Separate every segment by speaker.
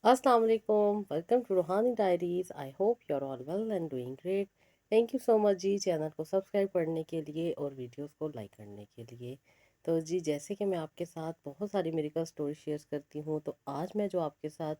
Speaker 1: Assalamu alaikum, welcome to Ruhani diaries. I hope you are all well and doing great. Thank you so much जी channel को subscribe करने के लिए और videos को लाइक करने के लिए। तो जी जैसे कि मैं आपके साथ बहुत सारी मेडिकल स्टोरी शेयर करती हूँ, तो आज मैं जो आपके साथ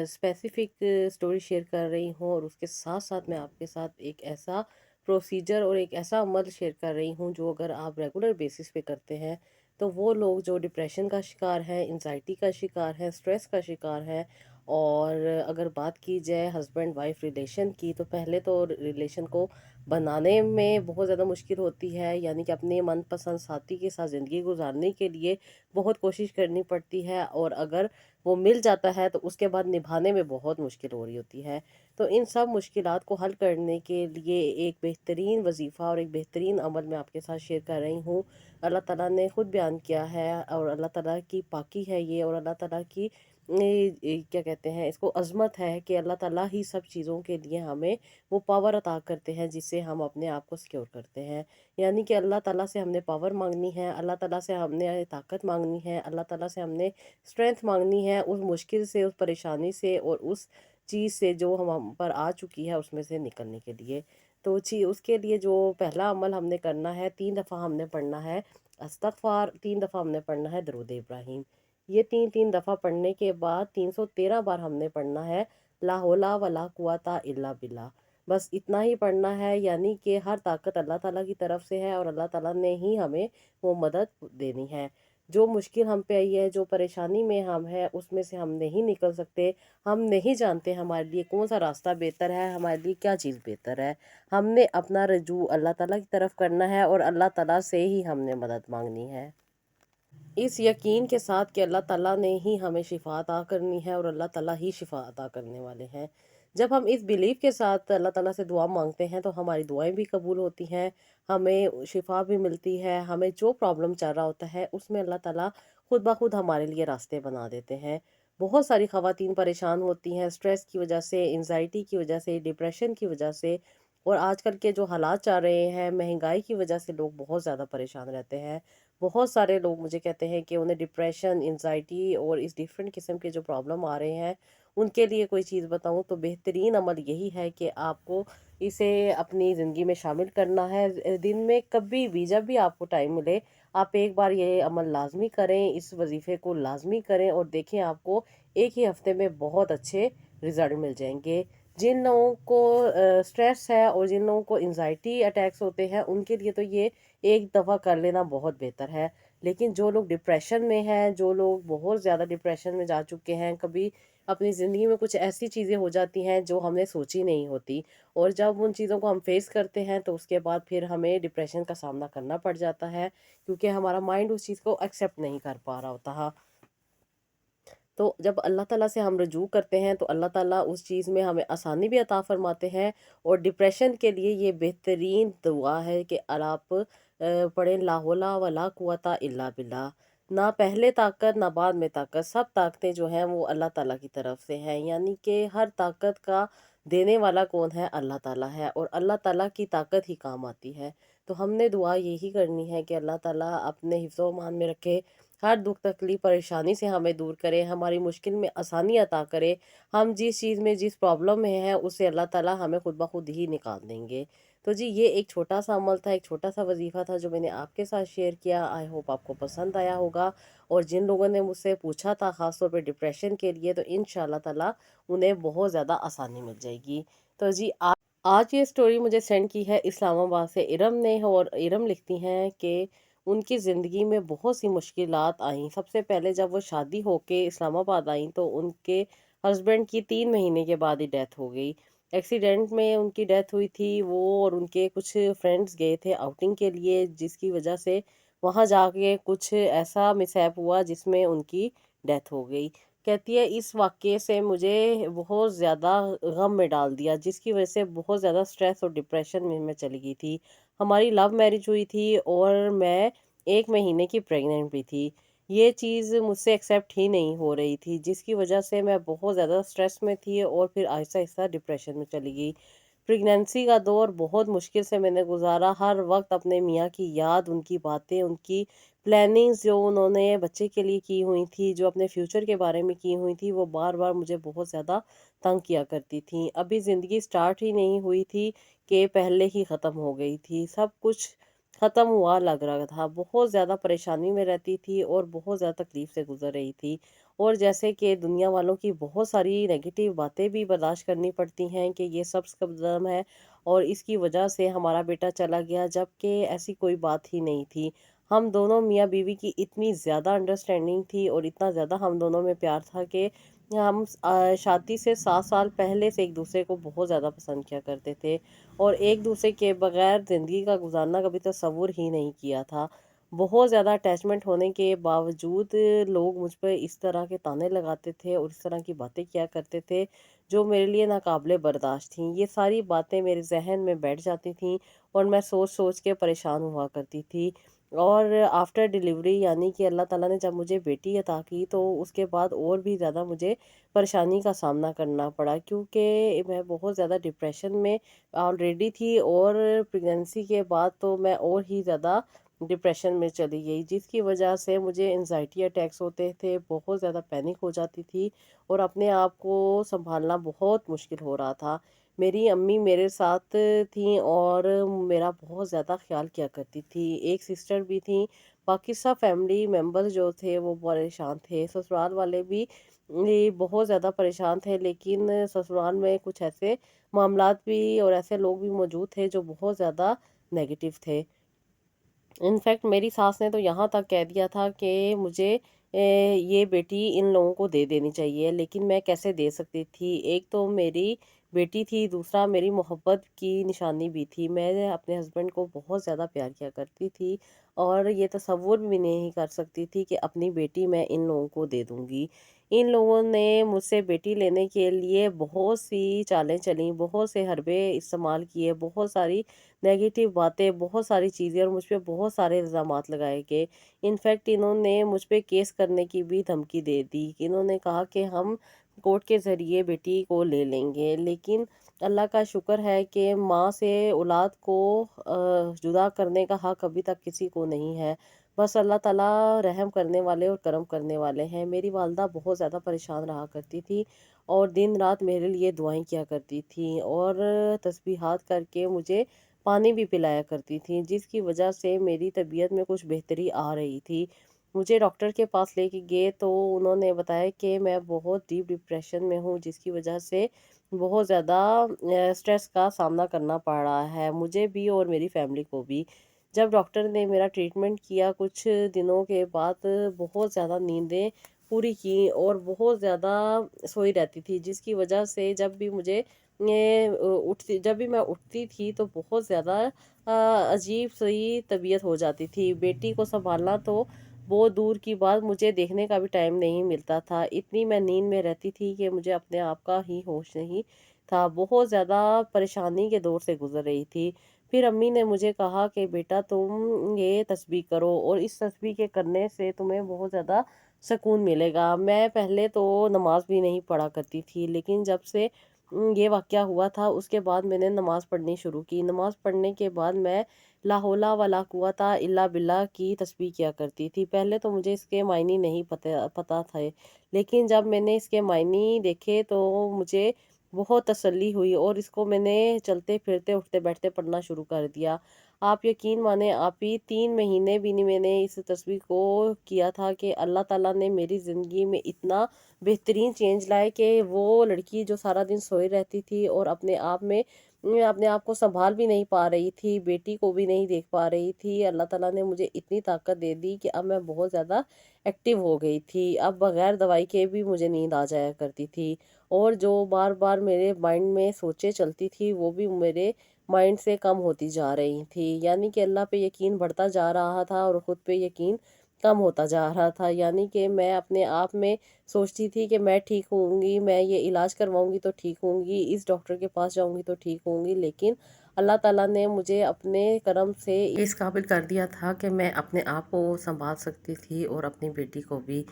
Speaker 1: स्पेसिफिक स्टोरी शेयर कर रही हूँ और उसके साथ साथ मैं आपके साथ एक ऐसा प्रोसीजर और एक ऐसा अमल शेयर कर रही हूँ जो अगर आप रेगुलर बेसिस पे करते हैं तो वो लोग जो डिप्रेशन का शिकार है, एंजाइटी का शिकार है, स्ट्रेस का शिकार है। और अगर बात की जाए हस्बैंड वाइफ रिलेशन की, तो पहले तो रिलेशन को बनाने में बहुत ज़्यादा मुश्किल होती है, यानी कि अपने मनपसंद साथी के साथ ज़िंदगी गुजारने के लिए बहुत कोशिश करनी पड़ती है, और अगर वो मिल जाता है तो उसके बाद निभाने में बहुत मुश्किल हो रही होती है। तो इन सब मुश्किलात को हल करने के लिए एक बेहतरीन वजीफ़ा और एक बेहतरीन अमल मैं आपके साथ शेयर कर रही हूँ। अल्लाह ताला ने खुद बयान किया है और अल्लाह ताला की पाकी है ये, और अल्लाह ताला की क्या कहते हैं इसको, अज़मत है कि अल्लाह ताला ही सब चीज़ों के लिए हमें वो पावर अता करते हैं जिससे हम अपने आप को सिक्योर करते हैं। यानी कि अल्लाह ताला से हमने पावर मांगनी है, अल्लाह ताला से हमने ताकत मांगनी है, अल्लाह ताला से हमने स्ट्रेंथ मांगनी है उस मुश्किल से, उस परेशानी से और उस चीज़ से जो हम पर आ चुकी है उसमें से निकलने के लिए। तो जी उसके लिए जो पहला अमल हमने करना है, 3 दफ़ा हमने पढ़ना है अस्तगफार, 3 दफ़ा हमने पढ़ना है दरूद इब्राहिम। ये 3-3 दफ़ा पढ़ने के बाद 313 बार हमने पढ़ना है ला हौला वला कुव्वता इल्ला बिल्लाह। बस इतना ही पढ़ना है, यानी कि हर ताकत अल्लाह ताला की तरफ से है और अल्लाह ताला ने ही हमें वो मदद देनी है। जो मुश्किल हम पे आई है, जो परेशानी में हम हैं, उसमें से हम नहीं निकल सकते। हम नहीं जानते हमारे लिए कौन सा रास्ता बेहतर है, हमारे लिए क्या चीज़ बेहतर है। हमने अपना रजू अल्लाह ताला की तरफ करना है और अल्लाह ताला से ही हमने मदद मांगनी है, इस यकीन के साथ कि अल्लाह ताला ने ही हमें शिफा अता करनी है और अल्लाह ताला ही शिफा अता करने वाले हैं। जब हम इस बिलीव के साथ अल्लाह ताला से दुआ मांगते हैं तो हमारी दुआएं भी कबूल होती हैं, हमें शिफा भी मिलती है। हमें जो प्रॉब्लम चल रहा होता है उसमें अल्लाह ताला खुद ब खुद हमारे लिए रास्ते बना देते हैं। बहुत सारी ख़वातीन परेशान होती हैं स्ट्रेस की वजह से, एंजाइटी की वजह से, डिप्रेशन की वजह से, और आजकल के जो हालात चल रहे हैं महंगाई की वजह से लोग बहुत ज़्यादा परेशान रहते हैं। बहुत सारे लोग मुझे कहते हैं कि उन्हें डिप्रेशन, एंजाइटी और इस डिफरेंट किस्म के जो प्रॉब्लम आ रहे हैं उनके लिए कोई चीज़ बताऊं तो बेहतरीन अमल यही है कि आपको इसे अपनी ज़िंदगी में शामिल करना है। दिन में कभी भी जब भी आपको टाइम मिले आप एक बार ये अमल लाजमी करें, इस वजीफ़े को लाजमी करें और देखें आपको एक ही हफ्ते में बहुत अच्छे रिजल्ट मिल जाएंगे। जिन लोगों को स्ट्रेस है और जिन लोगों को एंजाइटी अटैक्स होते हैं उनके लिए तो ये एक दफ़ा कर लेना बहुत बेहतर है। लेकिन जो लोग डिप्रेशन में हैं, जो लोग बहुत ज़्यादा डिप्रेशन में जा चुके हैं, कभी अपनी ज़िंदगी में कुछ ऐसी चीज़ें हो जाती हैं जो हमने सोची नहीं होती, और जब उन चीज़ों को हम फेस करते हैं तो उसके बाद फिर हमें डिप्रेशन का सामना करना पड़ जाता है, क्योंकि हमारा माइंड उस चीज़ को एक्सेप्ट नहीं कर पा रहा होता है। तो जब अल्लाह ताला से हम रजू करते हैं तो अल्लाह ताला उस चीज़ में हमें आसानी भी अता फरमाते हैं। और डिप्रेशन के लिए ये बेहतरीन दुआ है कि आप पढ़ें ला हौला वला कुव्वता इल्ला बिल्लाह। ना पहले ताकत ना बाद में ताकत, सब ताकतें जो हैं वो अल्लाह ताला की तरफ से हैं, यानी कि हर ताकत का देने वाला कौन है, अल्लाह ताला है, और अल्लाह ताला की ताकत ही काम आती है। तो हमने दुआ यही करनी है कि अल्लाह ताला अपने हिफ्ज़ मान में रखे, हर दुख तकलीफ परेशानी से हमें दूर करे, हमारी मुश्किल में आसानी अता करे। हम जिस चीज़ में, जिस प्रॉब्लम में हैं उससे अल्लाह ताला हमें खुद ब खुद ही निकाल देंगे। तो जी ये एक छोटा सा अमल था, एक छोटा सा वजीफ़ा था जो मैंने आपके साथ शेयर किया। आई होप आपको पसंद आया होगा। और जिन लोगों ने मुझसे पूछा था ख़ास तौर पे डिप्रेशन के लिए, तो इंशाल्लाह ताला उन्हें बहुत ज़्यादा आसानी मिल जाएगी। तो जी आज ये स्टोरी मुझे सेंड की है इस्लामाबाद से इरम ने, और इरम लिखती हैं कि उनकी ज़िंदगी में बहुत सी मुश्किलात आईं। सबसे पहले जब वो शादी होके इस्लामाबाद आईं तो उनके हस्बैंड की 3 महीने के बाद ही डेथ हो गई। एक्सीडेंट में उनकी डेथ हुई थी। वो और उनके कुछ फ्रेंड्स गए थे आउटिंग के लिए, जिसकी वजह से वहाँ जाके कुछ ऐसा मिसहैप हुआ जिसमें उनकी डेथ हो गई। कहती है इस वाक़ये से मुझे बहुत ज़्यादा गम में डाल दिया, जिसकी वजह से बहुत ज़्यादा स्ट्रेस और डिप्रेशन में मैं चली गई थी। हमारी लव मैरिज हुई थी और मैं 1 महीने की प्रेग्नेंट भी थी। ये चीज़ मुझसे एक्सेप्ट ही नहीं हो रही थी, जिसकी वजह से मैं बहुत ज़्यादा स्ट्रेस में थी और फिर आहिस्ता-आहिस्ता डिप्रेशन में चली गई। प्रेगनेंसी का दौर बहुत मुश्किल से मैंने गुज़ारा, हर वक़्त अपने मियाँ की याद, उनकी बातें, उनकी प्लानिंग्स जो उन्होंने बच्चे के लिए की हुई थी, जो अपने फ्यूचर के बारे में की हुई थी, वो बार-बार मुझे बहुत ज़्यादा तंग किया करती थीं। अभी ज़िंदगी स्टार्ट ही नहीं हुई थी कि पहले ही ख़त्म हो गई थी। सब कुछ ख़त्म हुआ लग रहा था। बहुत ज़्यादा परेशानी में रहती थी और बहुत ज़्यादा तकलीफ़ से गुज़र रही थी। और जैसे कि दुनिया वालों की बहुत सारी नेगेटिव बातें भी बर्दाश्त करनी पड़ती हैं कि ये सब कदम है और इसकी वजह से हमारा बेटा चला गया, जबकि ऐसी कोई बात ही नहीं थी। हम दोनों मियाँ बीवी की इतनी ज़्यादा अंडरस्टैंडिंग थी और इतना ज़्यादा हम दोनों में प्यार था कि हम शादी से 7 साल पहले से एक दूसरे को बहुत ज़्यादा पसंद किया करते थे और एक दूसरे के बगैर ज़िंदगी का गुजारना कभी तसव्वुर ही नहीं किया था। बहुत ज़्यादा अटैचमेंट होने के बावजूद लोग मुझ पे इस तरह के ताने लगाते थे और इस तरह की बातें किया करते थे, जो मेरे लिए नाकाबिले बर्दाश्त थीं। ये सारी बातें मेरे ज़हन में बैठ जाती थीं और मैं सोच-सोच के परेशान हुआ करती थी। और आफ्टर डिलीवरी यानी कि अल्लाह ताला ने जब मुझे बेटी अता की, तो उसके बाद और भी ज़्यादा मुझे परेशानी का सामना करना पड़ा, क्योंकि मैं बहुत ज़्यादा डिप्रेशन में ऑलरेडी थी और प्रेगनेंसी के बाद तो मैं और ही ज़्यादा डिप्रेशन में चली गई, जिसकी वजह से मुझे एंजाइटी अटैक्स होते थे, बहुत ज़्यादा पैनिक हो जाती थी और अपने आप को संभालना बहुत मुश्किल हो रहा था। मेरी अम्मी मेरे साथ थीं और मेरा बहुत ज़्यादा ख़्याल किया करती थी। एक सिस्टर भी थीं, बाकी सब फैमिली मेंबर्स जो थे वो परेशान थे। ससुराल वाले भी बहुत ज़्यादा परेशान थे, लेकिन ससुराल में कुछ ऐसे मामलात भी और ऐसे लोग भी मौजूद थे जो बहुत ज़्यादा नेगेटिव थे। इनफैक्ट मेरी सास ने तो यहाँ तक कह दिया था कि मुझे ये बेटी इन लोगों को दे देनी चाहिए, लेकिन मैं कैसे दे सकती थी। एक तो मेरी बेटी थी, दूसरा मेरी मोहब्बत की निशानी भी थी। मैं अपने हस्बैंड को बहुत ज़्यादा प्यार किया करती थी और ये तसव्वुर भी नहीं कर सकती थी कि अपनी बेटी मैं इन लोगों को दे दूँगी। इन लोगों ने मुझसे बेटी लेने के लिए बहुत सी चालें चलीं, बहुत से हरबे इस्तेमाल किए, बहुत सारी नेगेटिव बातें, बहुत सारी चीज़ें और मुझ पे बहुत सारे इल्ज़ामात लगाए गए। इनफैक्ट इन्होंने मुझ पे केस करने की भी धमकी दे दी। इन्होंने कहा कि हम कोर्ट के ज़रिए बेटी को ले लेंगे, लेकिन अल्लाह का शुक्र है कि माँ से औलाद को जुदा करने का हक़ अभी तक किसी को नहीं है। बस अल्लाह ताला रहम करने वाले और करम करने वाले हैं। मेरी वालिदा बहुत ज़्यादा परेशान रहा करती थी और दिन-रात मेरे लिए दुआएँ किया करती थीं और तस्बीहात करके मुझे पानी भी पिलाया करती थीं, जिसकी वजह से मेरी तबीयत में कुछ बेहतरी आ रही थी। मुझे डॉक्टर के पास लेके गए तो उन्होंने बताया कि मैं बहुत डीप डिप्रेशन में हूँ, जिसकी वजह से बहुत ज़्यादा स्ट्रेस का सामना करना पड़ रहा है, मुझे भी और मेरी फैमिली को भी। जब डॉक्टर ने मेरा ट्रीटमेंट किया कुछ दिनों के बाद, बहुत ज़्यादा नींदें पूरी की और बहुत ज़्यादा सोई रहती थी, जिसकी वजह से जब भी मैं उठती थी तो बहुत ज़्यादा अजीब-सी तबीयत हो जाती थी। बेटी को सँभालना तो बहुत दूर की बात, मुझे देखने का भी टाइम नहीं मिलता था। इतनी मैं नींद में रहती थी कि मुझे अपने आप का ही होश नहीं था। बहुत ज़्यादा परेशानी के दौर से गुज़र रही थी। फिर अम्मी ने मुझे कहा कि बेटा तुम ये तस्बीह करो और इस तस्बीह के करने से तुम्हें बहुत ज़्यादा सुकून मिलेगा। मैं पहले तो नमाज़ भी नहीं पढ़ा करती थी, लेकिन जब से ये वाक़या हुआ था उसके बाद मैंने नमाज़ पढ़नी शुरू की। नमाज़ पढ़ने के बाद मैं ला हौला वला कुव्वता इल्ला बिल्लाह की तस्बीह किया करती थी। पहले तो मुझे इसके मायने नहीं पता पता थे, लेकिन जब मैंने इसके मायने देखे तो मुझे बहुत तसल्ली हुई और इसको मैंने चलते-फिरते, उठते-बैठते पढ़ना शुरू कर दिया। आप यकीन माने आप ही 3 महीने भी नहीं मैंने इस तस्बीह को किया था कि अल्लाह ताला ने मेरी ज़िंदगी में इतना बेहतरीन चेंज लाए कि वो लड़की जो सारा दिन सोई रहती थी और अपने आप में अपने आप को सँभाल भी नहीं पा रही थी, बेटी को भी नहीं देख पा रही थी। अल्लाह ताला ने मुझे इतनी ताकत दे दी कि अब मैं बहुत ज़्यादा एक्टिव हो गई थी। अब बगैर दवाई के भी मुझे नींद आ जाया करती थी और जो बार-बार मेरे माइंड में सोचें चलती थी, वो भी मेरे माइंड से कम होती जा रही थी। यानी कि अल्लाह पे यकीन बढ़ता जा रहा था और ख़ुद पे यकीन कम होता जा रहा था। यानी कि मैं अपने आप में सोचती थी कि मैं ठीक होऊँगी, मैं ये इलाज करवाऊँगी तो ठीक होऊँगी, इस डॉक्टर के पास जाऊँगी तो ठीक होऊँगी, लेकिन अल्लाह ताला ने मुझे अपने करम से इस काबिल कर दिया था कि मैं अपने आप को सँभाल सकती थी और अपनी बेटी को भी।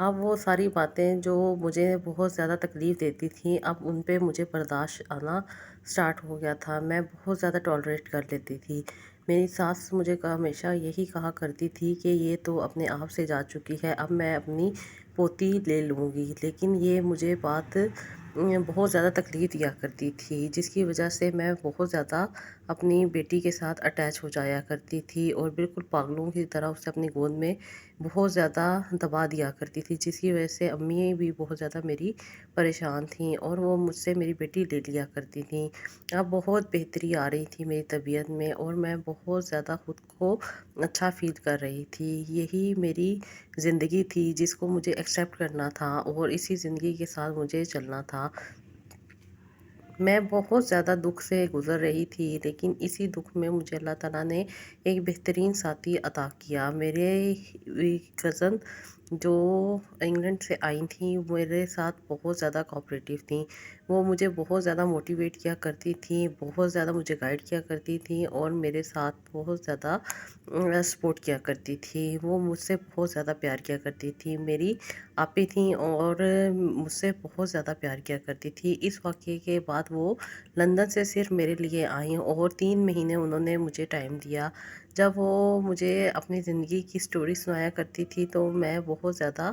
Speaker 1: अब वो सारी बातें जो मुझे बहुत ज़्यादा तकलीफ़ देती थीं, अब उन पे मुझे बर्दाश्त आना स्टार्ट हो गया था। मैं बहुत ज़्यादा टॉलरेट कर लेती थी। میری ساس مجھے ہمیشہ یہی کہا کرتی تھی کہ یہ تو اپنے آپ سے جا چکی ہے، اب میں اپنی پوتی لے لوں گی، لیکن یہ مجھے بات بہت زیادہ تکلیف دیا کرتی تھی، جس کی وجہ سے میں بہت زیادہ اپنی بیٹی کے ساتھ اٹیچ ہو جایا کرتی تھی اور بالکل پاگلوں کی طرح اسے اپنی گود میں بہت زیادہ دبا دیا کرتی تھی، جس کی وجہ سے امی بھی بہت زیادہ میری پریشان تھیں اور وہ مجھ سے میری بیٹی لے لیا کرتی تھیں۔ اب بہت بہتری آ رہی تھی میری طبیعت میں اور میں بہت زیادہ خود کو اچھا فیل کر رہی تھی۔ یہی میری زندگی تھی جس کو مجھے ایکسیپٹ کرنا تھا اور اسی زندگی کے ساتھ مجھے چلنا تھا۔ میں بہت زیادہ دکھ سے گزر رہی تھی، لیکن اسی دکھ میں مجھے اللہ تعالیٰ نے ایک بہترین ساتھی عطا کیا۔ میرے کزن جو انگلینڈ سے آئی تھیں، میرے ساتھ بہت زیادہ کوآپریٹیو تھیں، وہ مجھے بہت زیادہ موٹیویٹ کیا کرتی تھیں، بہت زیادہ مجھے گائیڈ کیا کرتی تھیں اور میرے ساتھ بہت زیادہ سپورٹ کیا کرتی تھی۔ وہ مجھ سے بہت زیادہ پیار کیا کرتی تھی، میری آپی تھیں اور مجھ سے بہت زیادہ پیار کیا کرتی تھی۔ اس واقعے کے بعد وہ لندن سے صرف میرے لیے آئیں اور 3 مہینے انہوں نے مجھے ٹائم دیا۔ جب وہ مجھے اپنی زندگی کی سٹوری سنایا کرتی تھی تو میں بہت زیادہ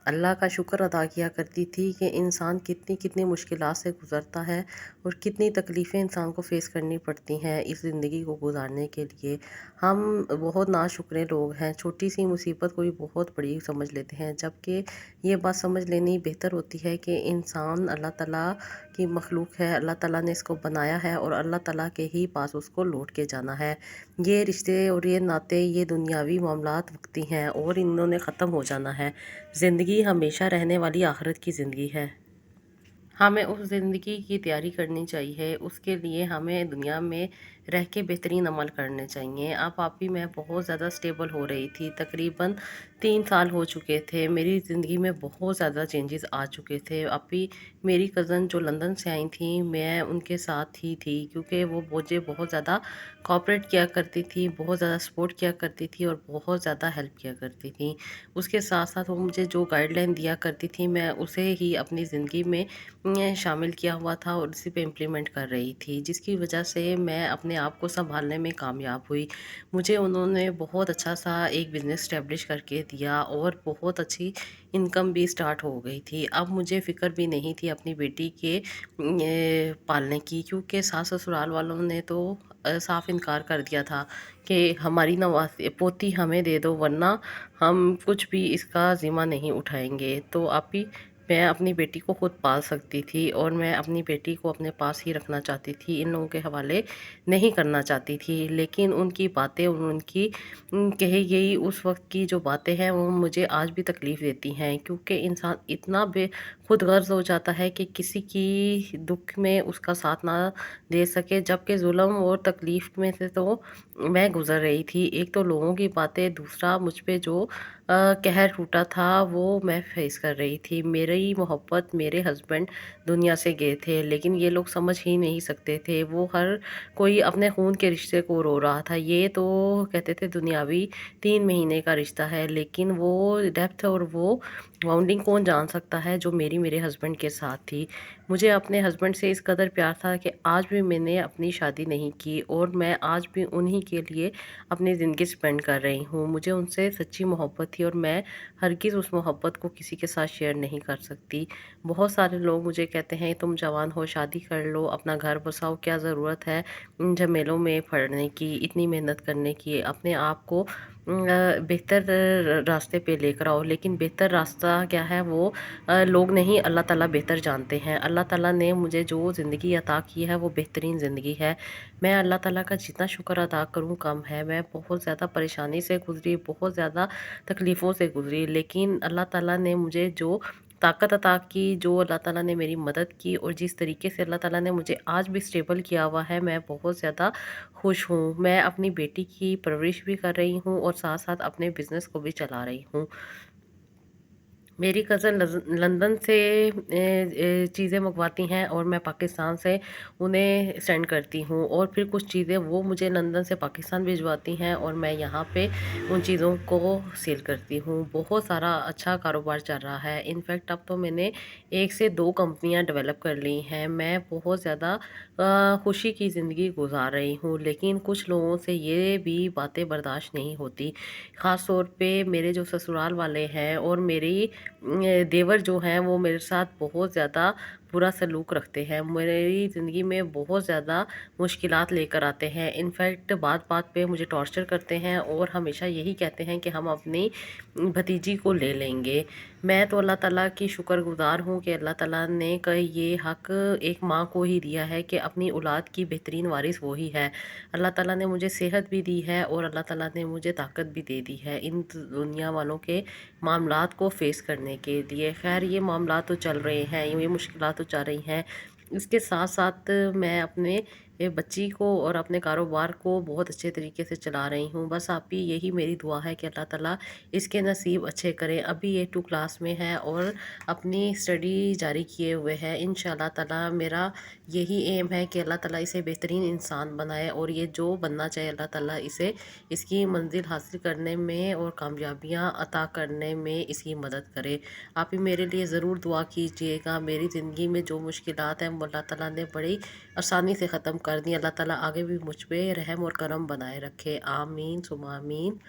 Speaker 1: اللہ کا شکر ادا کیا کرتی تھی کہ انسان کتنی کتنی مشکلات سے گزرتا ہے اور کتنی تکلیفیں انسان کو فیس کرنی پڑتی ہیں اس زندگی کو گزارنے کے لیے۔ ہم بہت ناشکرے لوگ ہیں، چھوٹی سی مصیبت کو بھی بہت بڑی سمجھ لیتے ہیں، جبکہ یہ بات سمجھ لینی بہتر ہوتی ہے کہ انسان اللہ تعالیٰ کی مخلوق ہے، اللہ تعالیٰ نے اس کو بنایا ہے اور اللہ تعالیٰ کے ہی پاس اس کو لوٹ کے جانا ہے۔ یہ رشتے اور یہ ناطے، یہ دنیاوی معاملات وقتی ہیں اور انہوں نے ختم ہو جانا ہے۔ زندگی ہمیشہ رہنے والی آخرت کی زندگی ہے۔ ہمیں اس زندگی کی تیاری کرنی چاہیے، اس کے لیے ہمیں دنیا میں رہ کے بہترین عمل کرنے چاہیے۔ اب آپی میں بہت زیادہ سٹیبل ہو رہی تھی، تقریباً 3 سال ہو چکے تھے، میری زندگی میں بہت زیادہ چینجز آ چکے تھے۔ آپی میری کزن جو لندن سے آئی تھیں، میں ان کے ساتھ ہی تھی کیونکہ وہ مجھے بہت زیادہ کوآپریٹ کیا کرتی تھی، بہت زیادہ سپورٹ کیا کرتی تھی اور بہت زیادہ ہیلپ کیا کرتی تھیں۔ اس کے ساتھ ساتھ وہ مجھے جو گائیڈ لائن دیا کرتی تھی، میں اسے ہی اپنی زندگی میں شامل کیا ہوا تھا اور اسی پہ امپلیمنٹ کر رہی تھی، جس کی وجہ سے میں اپنے آپ کو سنبھالنے میں کامیاب ہوئی۔ مجھے انہوں نے بہت اچھا سا ایک بزنس اسٹیبلش کر کے دیا اور بہت اچھی انکم بھی سٹارٹ ہو گئی تھی۔ اب مجھے فکر بھی نہیں تھی اپنی بیٹی کے پالنے کی، کیونکہ ساس سسرال والوں نے تو صاف انکار کر دیا تھا کہ ہماری پوتی ہمیں دے دو ورنہ ہم کچھ بھی اس کا ذمہ نہیں اٹھائیں گے۔ تو آپی میں اپنی بیٹی کو خود پال سکتی تھی اور میں اپنی بیٹی کو اپنے پاس ہی رکھنا چاہتی تھی، ان لوگوں کے حوالے نہیں کرنا چاہتی تھی، لیکن ان کی باتیں اور ان کی کہی گئی اس وقت کی جو باتیں ہیں وہ مجھے آج بھی تکلیف دیتی ہیں، کیونکہ انسان اتنا بے خود غرض ہو جاتا ہے کہ کسی کی دکھ میں اس کا ساتھ نہ دے سکے، جبکہ ظلم اور تکلیف میں سے تو میں گزر رہی تھی۔ ایک تو لوگوں کی باتیں، دوسرا مجھ پہ جو قہر ٹوٹا تھا وہ میں فیس کر رہی تھی۔ میری محبت، میرے ہسبینڈ دنیا سے گئے تھے، لیکن یہ لوگ سمجھ ہی نہیں سکتے تھے، وہ ہر کوئی اپنے خون کے رشتے کو رو رہا تھا۔ یہ تو کہتے تھے دنیاوی 3 مہینے کا رشتہ ہے، لیکن وہ ڈیپتھ اور وہ باؤنڈنگ کون جان سکتا ہے جو میرے ہسبینڈ کے ساتھ تھی۔ مجھے اپنے ہسبینڈ سے اس قدر پیار تھا کہ آج بھی میں نے اپنی شادی نہیں کی اور میں آج بھی انہی کے لیے اپنی زندگی سپینڈ کر رہی ہوں۔ مجھے ان سے سچی محبت تھی اور میں ہرگز اس محبت کو کسی کے ساتھ شیئر نہیں کر سکتی۔ بہت سارے لوگ مجھے کہتے ہیں تم جوان ہو، شادی کر لو، اپنا گھر بساؤ، کیا ضرورت ہے ان جھمیلوں میں پڑنے کی، اتنی محنت کرنے کی، اپنے آپ کو بہتر راستے پہ لے کر آؤ۔ لیکن بہتر راستہ کیا ہے وہ لوگ نہیں، اللہ تعالیٰ بہتر جانتے ہیں۔ اللہ تعالیٰ نے مجھے جو زندگی عطا کی ہے وہ بہترین زندگی ہے۔ میں اللہ تعالیٰ کا جتنا شکر ادا کروں کم ہے۔ میں بہت زیادہ پریشانی سے گزری، بہت زیادہ تکلیفوں سے گزری، لیکن اللہ تعالیٰ نے مجھے جو طاقت عطا کی، جو اللہ تعالیٰ نے میری مدد کی اور جس طریقے سے اللہ تعالیٰ نے مجھے آج بھی سٹیبل کیا ہوا ہے، میں بہت زیادہ خوش ہوں۔ میں اپنی بیٹی کی پرورش بھی کر رہی ہوں اور ساتھ ساتھ اپنے بزنس کو بھی چلا رہی ہوں۔ मेरी कज़न लंदन से चीज़ें मंगवाती हैं और मैं पाकिस्तान से उन्हें सेंड करती हूँ, और फिर कुछ चीज़ें वो मुझे लंदन से पाकिस्तान भिजवाती हैं और मैं यहाँ पे उन चीज़ों को सेल करती हूँ। बहुत सारा अच्छा कारोबार चल रहा है। इनफैक्ट अब तो मैंने 1 से 2 कंपनियाँ डेवलप कर ली हैं। मैं बहुत ज़्यादा खुशी की ज़िंदगी गुजार रही हूँ, लेकिन कुछ लोगों से ये भी बातें बर्दाश्त नहीं होती। ख़ास तौर पे मेरे जो ससुराल वाले हैं और मेरी देवर जो हैं वो मेरे साथ बहुत ज़्यादा बुरा सलूक रखते हैं। मेरी ज़िंदगी में बहुत ज़्यादा मुश्किलात लेकर आते हैं। इनफैक्ट बात-बात पे मुझे टॉर्चर करते हैं और हमेशा यही कहते हैं कि हम अपनी भतीजी को ले लेंगे। मैं तो अल्लाह ताला की शुक्रगुज़ार हूँ कि अल्लाह ताला ने का ये हक़ एक माँ को ही दिया है कि अपनी औलाद की बेहतरीन वारिस वो ही है। अल्लाह ताला ने मुझे सेहत भी दी है और अल्लाह ताला ने मुझे ताकत भी दे दी है इन दुनिया वालों के मामलात को फ़ेस करने के लिए। ख़ैर ये मामलात तो चल रहे हैं, ये मुश्किलात तो चल रही हैं। इसके साथ-साथ मैं अपने बच्ची को और अपने कारोबार को बहुत अच्छे तरीके से चला रही हूँ। बस आप ही यही मेरी दुआ है कि अल्लाह ताला इसके नसीब अच्छे करे। अभी ये 2 क्लास में है और अपनी स्टडी जारी किए हुए है। इंशाअल्लाह ताला मेरा यही एम है कि अल्लाह ताला इसे बेहतरीन इंसान बनाए और ये जो बनना चाहे अल्लाह ताला इसे इसकी मंजिल हासिल करने में और कामयाबियाँ अता करने में इसकी मदद करे। आप ही मेरे लिए ज़रूर दुआ कीजिएगा। मेरी ज़िंदगी में जो मुश्किलात हैं वो अल्लाह ताला ने बड़ी आसानी से ख़त्म कर दी। अल्लाह ताला आगे भी मुझ पे रहम और करम बनाए रखे। आमीन सुम्मा आमीन।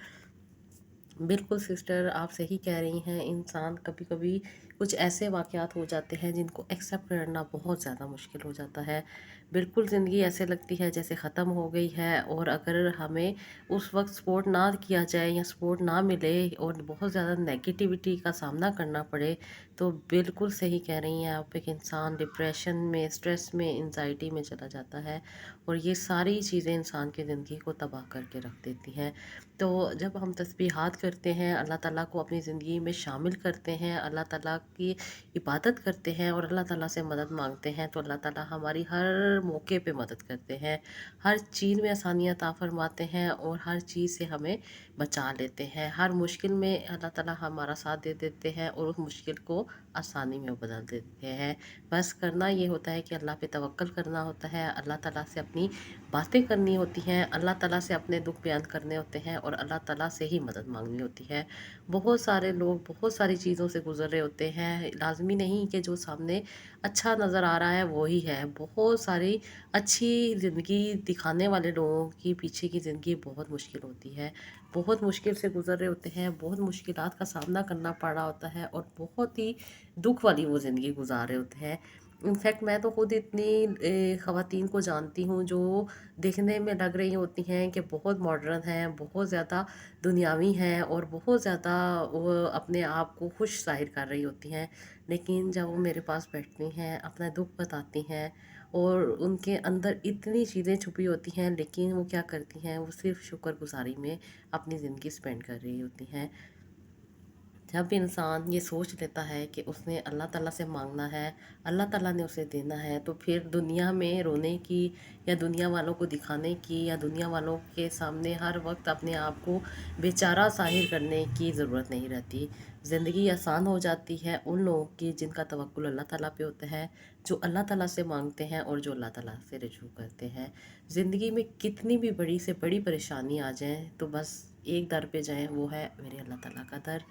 Speaker 1: बिल्कुल सिस्टर, आप सही कह रही हैं। इंसान कभी कभी कुछ ऐसे वाक़यात हो जाते हैं जिनको एक्सेप्ट करना बहुत ज़्यादा मुश्किल हो जाता है। बिल्कुल ज़िंदगी ऐसे लगती है जैसे ख़त्म हो गई है, और अगर हमें उस वक्त सपोर्ट ना किया जाए या सपोर्ट ना मिले और बहुत ज़्यादा नेगेटिविटी का सामना करना पड़े, तो बिल्कुल सही कह रही हैं आप। एक इंसान डिप्रेशन में, स्ट्रेस में, एंजाइटी में चला जाता है, और ये सारी चीज़ें इंसान की ज़िंदगी को तबाह करके रख देती हैं। तो जब हम तस्बीहात करते हैं, अल्लाह ताला को अपनी ज़िंदगी में शामिल करते हैं, अल्लाह ताला की इबादत करते हैं और अल्लाह ताला से मदद मांगते हैं, तो अल्लाह ताला हमारी हर मौके पे मदद करते हैं। हर चीज़ में आसानियाँ अता फरमाते हैं और हर चीज़ से हमें बचा लेते हैं। हर मुश्किल में अल्लाह ताला हमारा साथ दे देते हैं और उस मुश्किल को आसानी में बदल देते हैं। बस करना ये होता है कि अल्लाह पे तवक्कल करना होता है, अल्लाह ताला से अपनी बातें करनी होती हैं, अल्लाह ताला से अपने दुख बयान करने होते हैं और अल्लाह ताला से ही मदद मांगनी होती है। बहुत सारे लोग बहुत सारी चीज़ों से गुजर रहे होते हैं। लाजमी नहीं कि जो सामने अच्छा नज़र आ रहा है वो ही है। बहुत सारी अच्छी ज़िंदगी दिखाने वाले लोगों की पीछे की ज़िंदगी बहुत मुश्किल होती है। बहुत मुश्किल से गुजर रहे होते हैं, बहुत मुश्किलात का सामना करना पड़ रहा होता है और बहुत ही दुख वाली वो ज़िंदगी गुजार रहे होते हैं। इनफैक्ट मैं तो खुद इतनी ख़वातीन को जानती हूँ जो देखने में लग रही होती हैं कि बहुत मॉडर्न हैं, बहुत ज़्यादा दुनियावी हैं और बहुत ज़्यादा वो अपने आप को खुश ज़ाहिर कर रही होती हैं। लेकिन जब वो मेरे पास बैठती हैं, अपना दुख बताती हैं, और उनके अंदर इतनी चीज़ें छुपी होती हैं, लेकिन वो क्या करती हैं, वो सिर्फ़ शुक्रगुज़ारी में अपनी ज़िंदगी स्पेंड कर रही होती हैं। जब इंसान ये सोच लेता है कि उसने अल्लाह ताला से मांगना है, अल्लाह ताला ने उसे देना है, तो फिर दुनिया में रोने की या दुनिया वालों को दिखाने की या दुनिया वालों के सामने हर वक्त अपने आप को बेचारा ज़ाहिर करने की ज़रूरत नहीं रहती। ज़िंदगी आसान हो जाती है उन लोगों की जिनका तवक्कुल अल्लाह ताला पे होता है, जो अल्लाह ताला से मांगते हैं और जो अल्लाह ताला से रुजू करते हैं। ज़िंदगी में कितनी भी बड़ी से बड़ी परेशानी आ जाए तो बस एक दर पे जाएं, वो है मेरे अल्लाह ताला का दर।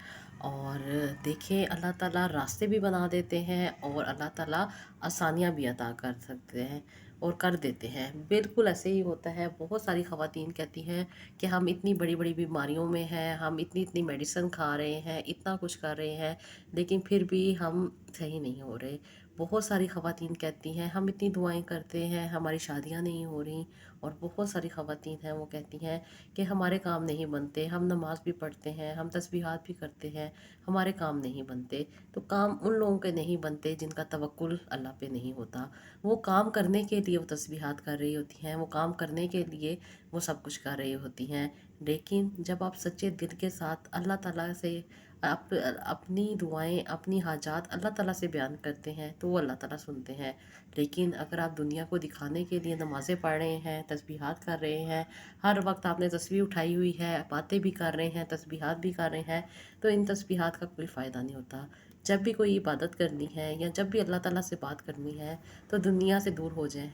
Speaker 1: और देखें, अल्लाह ताला रास्ते भी बना देते हैं और अल्लाह ताला आसानियाँ भी अता कर सकते हैं और कर देते हैं। बिल्कुल ऐसे ही होता है। बहुत सारी ख़वातीन कहती हैं कि हम इतनी बड़ी बड़ी बीमारियों में हैं, हम इतनी इतनी मेडिसिन खा रहे हैं, इतना कुछ कर रहे हैं, लेकिन फिर भी हम सही नहीं हो रहे। बहुत सारी ख़वातीन कहती हैं हम इतनी दुआएं करते हैं, हमारी शादियां नहीं हो रही। और बहुत सारी ख़वातीन हैं वो कहती हैं कि हमारे काम नहीं बनते, हम नमाज़ भी पढ़ते हैं, हम तस्बीहात भी करते हैं, हमारे काम नहीं बनते। तो काम उन लोगों के नहीं बनते जिनका तवक्कुल अल्लाह पे नहीं होता। वो काम करने के लिए वो तस्बीहात कर रही होती हैं, वो काम करने के लिए वो सब कुछ कर रही होती हैं, लेकिन जब आप सच्चे दिल के साथ अल्लाह ताला से آپ اپنی دعائیں، اپنی حاجات اللہ تعالیٰ سے بیان کرتے ہیں تو وہ اللہ تعالیٰ سنتے ہیں. لیکن اگر آپ دنیا کو دکھانے کے لیے نمازیں پڑھ رہے ہیں، تسبیحات کر رہے ہیں، ہر وقت آپ نے تسبیح اٹھائی ہوئی ہے، باتیں بھی کر رہے ہیں، تسبیحات بھی کر رہے ہیں، تو ان تسبیحات کا کوئی فائدہ نہیں ہوتا. جب بھی کوئی عبادت کرنی ہے یا جب بھی اللہ تعالیٰ سے بات کرنی ہے تو دنیا سے دور ہو جائیں،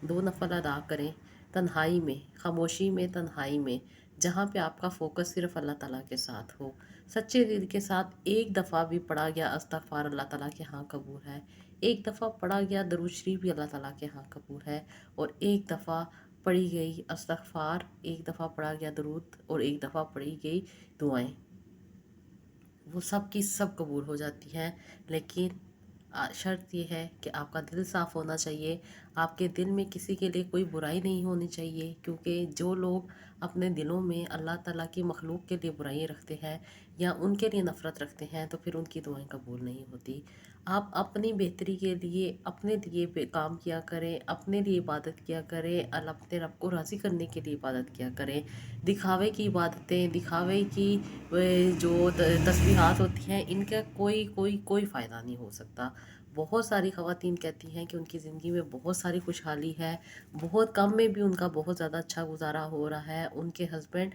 Speaker 1: 2 نفل ادا کریں تنہائی میں، خاموشی میں، تنہائی میں، جہاں پہ آپ کا فوکس صرف اللہ تعالیٰ کے ساتھ ہو. سچے دل کے ساتھ ایک دفعہ بھی پڑھا گیا استغفار اللہ تعالیٰ کے ہاں قبول ہے، ایک دفعہ پڑھا گیا درود شریف بھی اللہ تعالیٰ کے ہاں قبول ہے، اور ایک دفعہ پڑھی گئی استغفار، ایک دفعہ پڑھا گیا درود، اور ایک دفعہ پڑھی گئی دعائیں، وہ سب کی سب قبول ہو جاتی ہیں. لیکن شرط یہ ہے کہ آپ کا دل صاف ہونا چاہیے، آپ کے دل میں کسی کے لیے کوئی برائی نہیں ہونی چاہیے، کیونکہ جو لوگ اپنے دلوں میں اللہ تعالیٰ کی مخلوق کے لیے برائیاں رکھتے ہیں یا ان کے لیے نفرت رکھتے ہیں تو پھر ان کی دعائیں قبول نہیں ہوتی. آپ اپنی بہتری کے لیے اپنے لیے کام کیا کریں، اپنے لیے عبادت کیا کریں، اپنے رب کو راضی کرنے کے لیے عبادت کیا کریں. دکھاوے کی عبادتیں، دکھاوے کی جو تسبیحات ہوتی ہیں، ان کا کوئی فائدہ نہیں ہو سکتا. بہت ساری خواتین کہتی ہیں کہ ان کی زندگی میں بہت ساری خوشحالی ہے، بہت کم میں بھی ان کا بہت زیادہ اچھا گزارا ہو رہا ہے، ان کے ہسبینڈ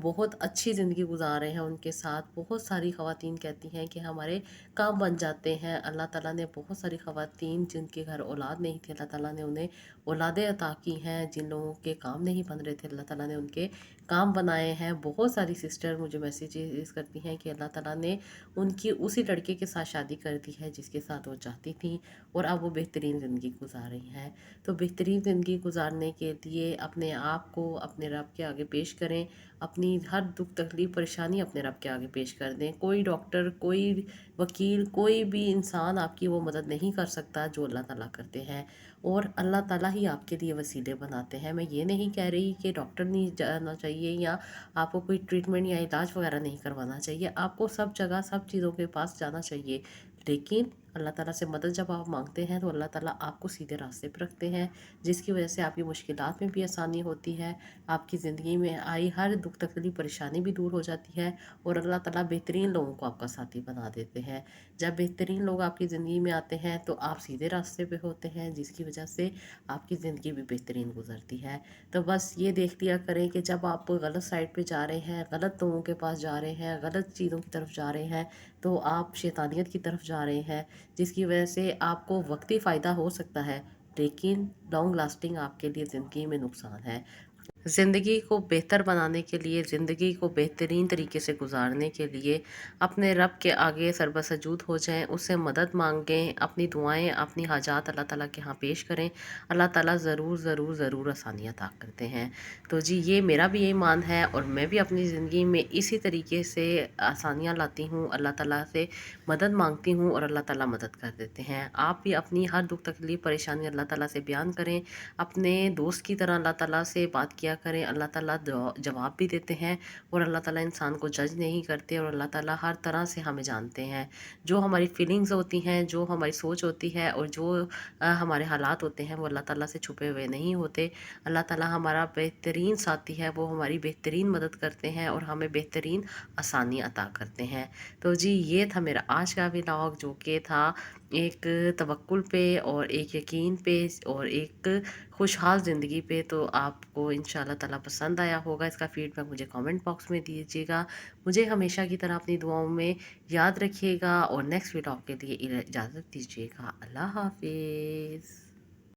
Speaker 1: بہت اچھی زندگی گزار رہے ہیں ان کے ساتھ. بہت ساری خواتین کہتی ہیں کہ ہمارے کام بن جاتے ہیں. اللہ تعالیٰ نے بہت ساری خواتین جن کے گھر اولاد نہیں تھی، اللہ تعالیٰ نے انہیں اولادیں عطا کی ہیں. جن لوگوں کے کام نہیں بن رہے تھے، اللہ تعالیٰ نے ان کے کام بنائے ہیں. بہت ساری سسٹر مجھے میسیجز کرتی ہیں کہ اللہ تعالیٰ نے ان کی اسی لڑکے کے ساتھ شادی کر دی ہے جس کے ساتھ وہ چاہتی تھیں، اور اب وہ بہترین زندگی گزار رہی ہیں. تو بہترین زندگی گزارنے کے لیے اپنے آپ کو اپنے رب کے آگے پیش کریں، اپنی ہر دکھ تکلیف پریشانی اپنے رب کے آگے پیش کر دیں. کوئی ڈاکٹر، کوئی وکیل، کوئی بھی انسان آپ کی وہ مدد نہیں کر سکتا جو اللہ تعالیٰ کرتے ہیں، اور اللہ تعالیٰ ہی آپ کے لیے وسیلے بناتے ہیں. میں یہ نہیں کہہ رہی کہ ڈاکٹر نہیں جانا چاہیے یا آپ کو کوئی ٹریٹمنٹ یا علاج وغیرہ نہیں کروانا چاہیے. آپ کو سب جگہ سب چیزوں کے پاس جانا چاہیے، لیکن اللہ تعالیٰ سے مدد جب آپ مانگتے ہیں تو اللہ تعالیٰ آپ کو سیدھے راستے پہ رکھتے ہیں، جس کی وجہ سے آپ کی مشکلات میں بھی آسانی ہوتی ہے، آپ کی زندگی میں آئی ہر دکھ تکلیف پریشانی بھی دور ہو جاتی ہے، اور اللہ تعالیٰ بہترین لوگوں کو آپ کا ساتھی بنا دیتے ہیں. جب بہترین لوگ آپ کی زندگی میں آتے ہیں تو آپ سیدھے راستے پہ ہوتے ہیں، جس کی وجہ سے آپ کی زندگی بھی بہترین گزرتی ہے. تو بس یہ دیکھ لیا کریں کہ جب آپ غلط سائڈ پہ جا رہے ہیں، غلط لوگوں کے پاس جا رہے ہیں، غلط چیزوں کی طرف جا رہے ہیں، تو آپ شیطانیت کی طرف جا رہے ہیں، جس کی وجہ سے آپ کو وقتی فائدہ ہو سکتا ہے لیکن لانگ لاسٹنگ آپ کے لیے زندگی میں نقصان ہے. زندگی کو بہتر بنانے کے لیے، زندگی کو بہترین طریقے سے گزارنے کے لیے اپنے رب کے آگے سربسجود ہو جائیں، اس سے مدد مانگیں، اپنی دعائیں، اپنی حاجات اللہ تعالیٰ کے ہاں پیش کریں. اللہ تعالیٰ ضرور ضرور ضرور آسانیاں عطا کرتے ہیں. تو جی یہ میرا بھی ایمان ہے، اور میں بھی اپنی زندگی میں اسی طریقے سے آسانیاں لاتی ہوں، اللہ تعالیٰ سے مدد مانگتی ہوں اور اللہ تعالیٰ مدد کر دیتے ہیں. آپ بھی اپنی ہر دکھ تکلیف پریشانی اللہ تعالیٰ سے بیان کریں، اپنے دوست کی طرح اللہ تعالیٰ سے بات کیا کریں. اللہ تعالیٰ جواب بھی دیتے ہیں، اور اللہ تعالیٰ انسان کو جج نہیں کرتے، اور اللہ تعالیٰ ہر طرح سے ہمیں جانتے ہیں. جو ہماری فیلنگز ہوتی ہیں، جو ہماری سوچ ہوتی ہے، اور جو ہمارے حالات ہوتے ہیں، وہ اللہ تعالیٰ سے چھپے ہوئے نہیں ہوتے. اللہ تعالیٰ ہمارا بہترین ساتھی ہے، وہ ہماری بہترین مدد کرتے ہیں اور ہمیں بہترین آسانی عطا کرتے ہیں. تو جی یہ تھا میرا آج کا ولاگ، جو کہ تھا ایک توکل پہ اور ایک یقین پہ اور ایک خوشحال زندگی پہ. تو آپ کو انشاءاللہ تعالیٰ پسند آیا ہوگا. اس کا فیڈ بیک مجھے کامنٹ باکس میں دیجیے گا. مجھے ہمیشہ کی طرح اپنی دعاؤں میں یاد رکھیے گا، اور نیکسٹ ولاگ کے لیے اجازت دیجیے گا. اللہ حافظ.